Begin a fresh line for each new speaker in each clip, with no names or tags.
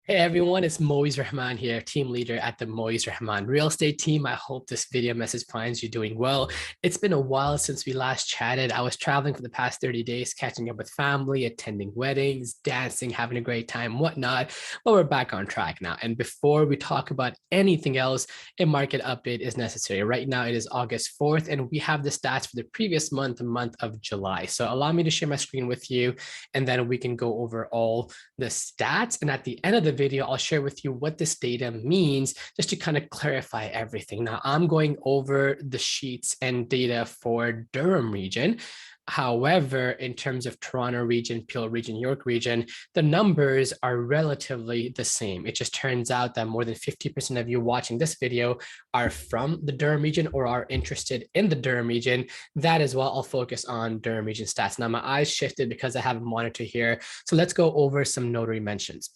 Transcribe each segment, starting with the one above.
Hey everyone, it's Moaeez Rehman here, team leader at the Moaeez Rehman Real Estate team. I hope this video message finds you doing well. It's been a while since we last chatted. I was traveling for the past 30 days, catching up with family, attending weddings, dancing, having a great time, whatnot. But we're back on track now. And before we talk about anything else, a market update is necessary. Right now it is August 4th, and we have the stats for the previous month, the month of July. So allow me to share my screen with you, and then we can go over all the stats. And at the end of the video, I'll share with you what this data means just to kind of clarify everything. Now, I'm going over the sheets and data for Durham region. However, in terms of Toronto region, Peel region, York region, the numbers are relatively the same. It just turns out that more than 50% of you watching this video are from the Durham region or are interested in the Durham region. That as well, I'll focus on Durham region stats. Now, my eyes shifted because I have a monitor here. So let's go over some notary mentions.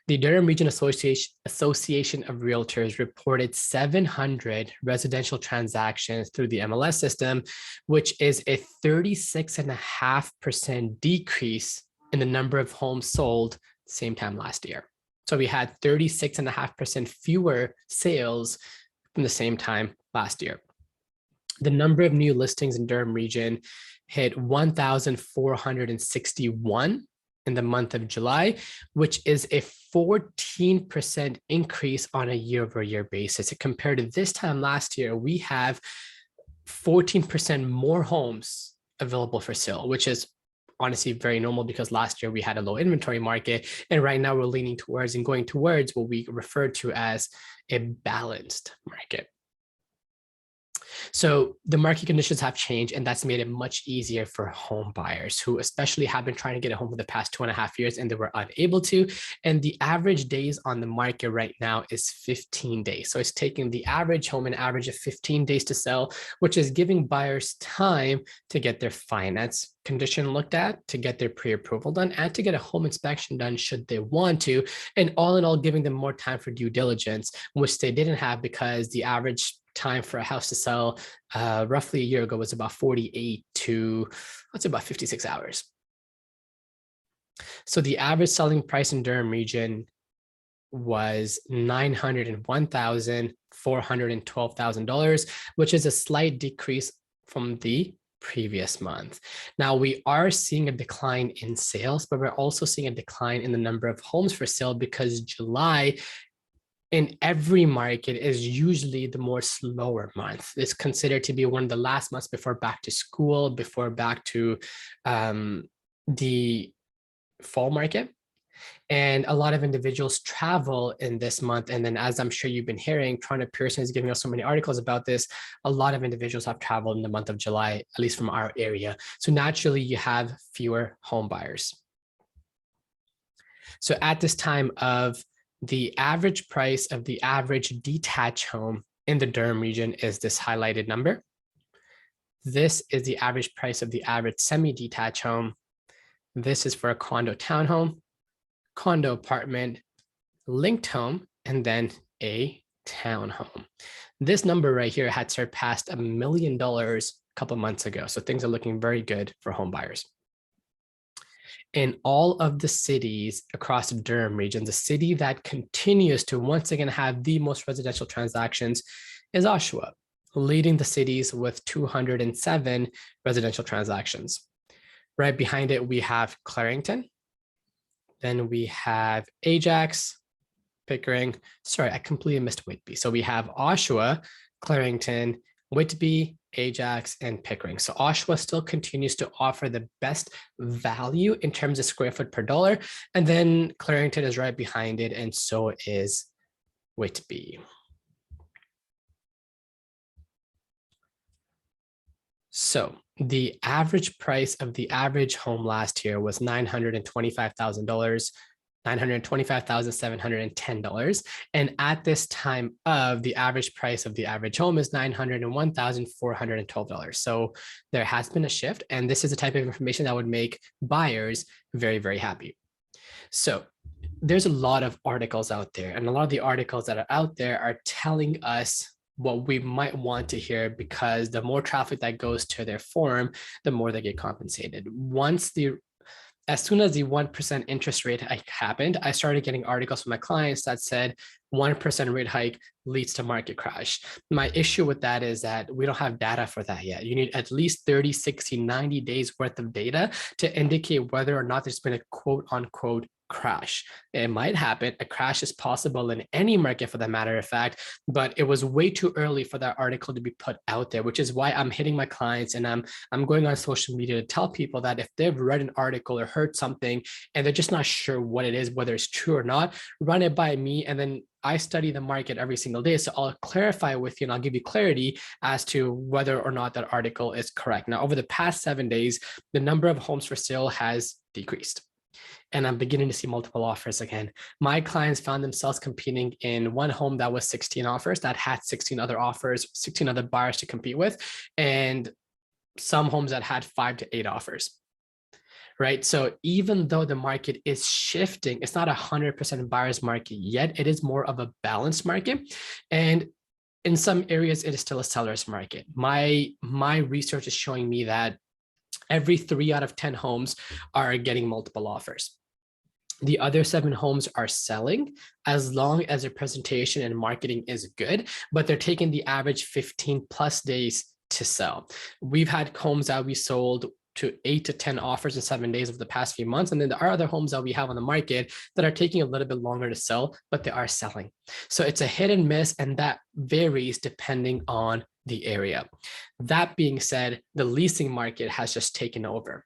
The Durham Region Association of Realtors reported 700 residential transactions through the MLS system, which is a 36.5% decrease in the number of homes sold same time last year. So we had 36.5% fewer sales from the same time last year. The number of new listings in Durham region hit 1,461 in the month of July, which is a 14% increase on a year-over-year basis. Compared to this time last year, we have 14% more homes available for sale, which is honestly very normal because last year we had a low inventory market, and right now we're leaning towards and going towards what we refer to as a balanced market. So the market conditions have changed, and that's made it much easier for home buyers who especially have been trying to get a home for the past 2.5 years and they were unable to. And the average days on the market right now is 15 days. So it's taking the average home an average of 15 days to sell, which is giving buyers time to get their finance condition looked at, to get their pre-approval done, and to get a home inspection done should they want to. And all in all, giving them more time for due diligence, which they didn't have because the average time for a house to sell roughly a year ago was about 48 to, let's say, about 56 hours. So the average selling price in Durham region was $901,412,000, which is a slight decrease from the previous month. Now, we are seeing a decline in sales, but we're also seeing a decline in the number of homes for sale because July in every market is usually the more slower month. It's considered to be one of the last months before back to school, before back to the fall market. And a lot of individuals travel in this month. And then, as I'm sure you've been hearing, Toronto Pearson is giving us so many articles about this. A lot of individuals have traveled in the month of July, at least from our area. So naturally, you have fewer home buyers. So at this time of the average price of the average detached home in the Durham region is this highlighted number. This is the average price of the average semi-detached home. This is for a condo townhome, condo apartment, linked home, and then a townhome. This number right here had surpassed $1 million a couple months ago. So things are looking very good for home buyers. In all of the cities across the Durham region, the city that continues to once again have the most residential transactions is Oshawa, leading the cities with 207 residential transactions. Right behind it, we have Clarington. Then we have Ajax, Pickering. Sorry, I completely missed Whitby. So we have Oshawa, Clarington, Whitby, Ajax, and Pickering. So Oshawa still continues to offer the best value in terms of square foot per dollar. And then Clarington is right behind it, and so is Whitby. So the average price of the average home last year was $925,000. $925,710. And at this time of the average price of the average home is $901,412. So there has been a shift, and this is the type of information that would make buyers very, very happy. So there's a lot of articles out there, and a lot of the articles that are out there are telling us what we might want to hear, because the more traffic that goes to their forum, the more they get compensated. Once the as soon as the 1% interest rate hike happened, I started getting articles from my clients that said 1% rate hike leads to market crash. My issue with that is that we don't have data for that yet. You need at least 30, 60, 90 days worth of data to indicate whether or not there's been a quote unquote crash. It might happen. A crash is possible in any market for the matter of fact, but it was way too early for that article to be put out there, which is why I'm hitting my clients and I'm going on social media to tell people that if they've read an article or heard something and they're just not sure what it is, whether it's true or not, run it by me. And then I study the market every single day. So I'll clarify with you and I'll give you clarity as to whether or not that article is correct. Now, over the past 7 days, the number of homes for sale has decreased. And I'm beginning to see multiple offers again. My clients found themselves competing in one home that was 16 offers, that had 16 other offers, 16 other buyers to compete with, and some homes that had 5 to 8 offers. Right. So even though the market is shifting, it's not 100% buyer's market yet. It is more of a balanced market. And in some areas, it is still a seller's market. My research is showing me that every 3 out of 10 homes are getting multiple offers. The other 7 homes are selling as long as their presentation and marketing is good, but they're taking the average 15 plus days to sell. We've had homes that we sold to 8 to 10 offers in 7 days over the past few months. And then there are other homes that we have on the market that are taking a little bit longer to sell, but they are selling. So it's a hit and miss, and that varies depending on the area. That being said, the leasing market has just taken over.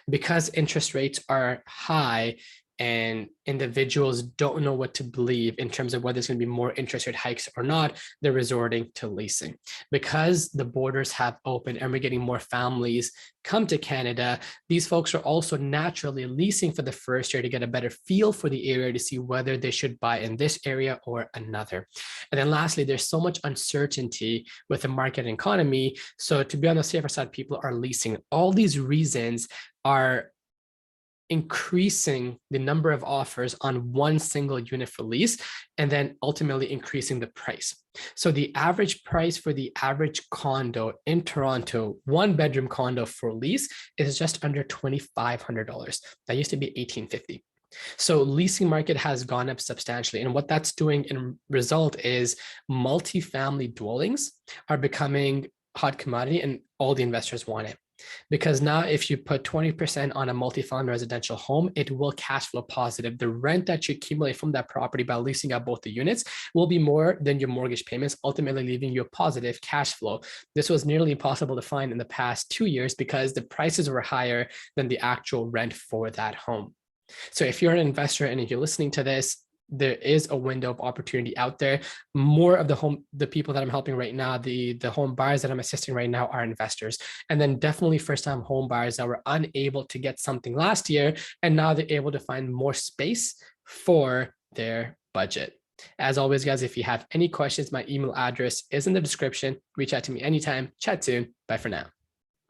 Because interest rates are high and individuals don't know what to believe in terms of whether there's going to be more interest rate hikes or not, they're resorting to leasing. Because the borders have opened and we're getting more families come to Canada, these folks are also naturally leasing for the first year to get a better feel for the area to see whether they should buy in this area or another. And then lastly, there's so much uncertainty with the market and economy. So to be on the safer side, people are leasing. All these reasons are increasing the number of offers on one single unit for lease, and then ultimately increasing the price. So the average price for the average condo in Toronto, 1-bedroom condo for lease, is just under $2,500. That used to be $1,850. So leasing market has gone up substantially. And what that's doing in result is multifamily dwellings are becoming hot commodity and all the investors want it. Because now if you put 20% on a multifamily residential home, it will cash flow positive. The rent that you accumulate from that property by leasing out both the units will be more than your mortgage payments, ultimately leaving you a positive cash flow. This was nearly impossible to find in the past 2 years because the prices were higher than the actual rent for that home. So if you're an investor and if you're listening to this, there is a window of opportunity out there. More of the people that I'm helping right now, the home buyers that I'm assisting right now are investors. And then definitely first-time home buyers that were unable to get something last year, and now they're able to find more space for their budget. As always, guys, if you have any questions, my email address is in the description. Reach out to me anytime. Chat soon. Bye for now.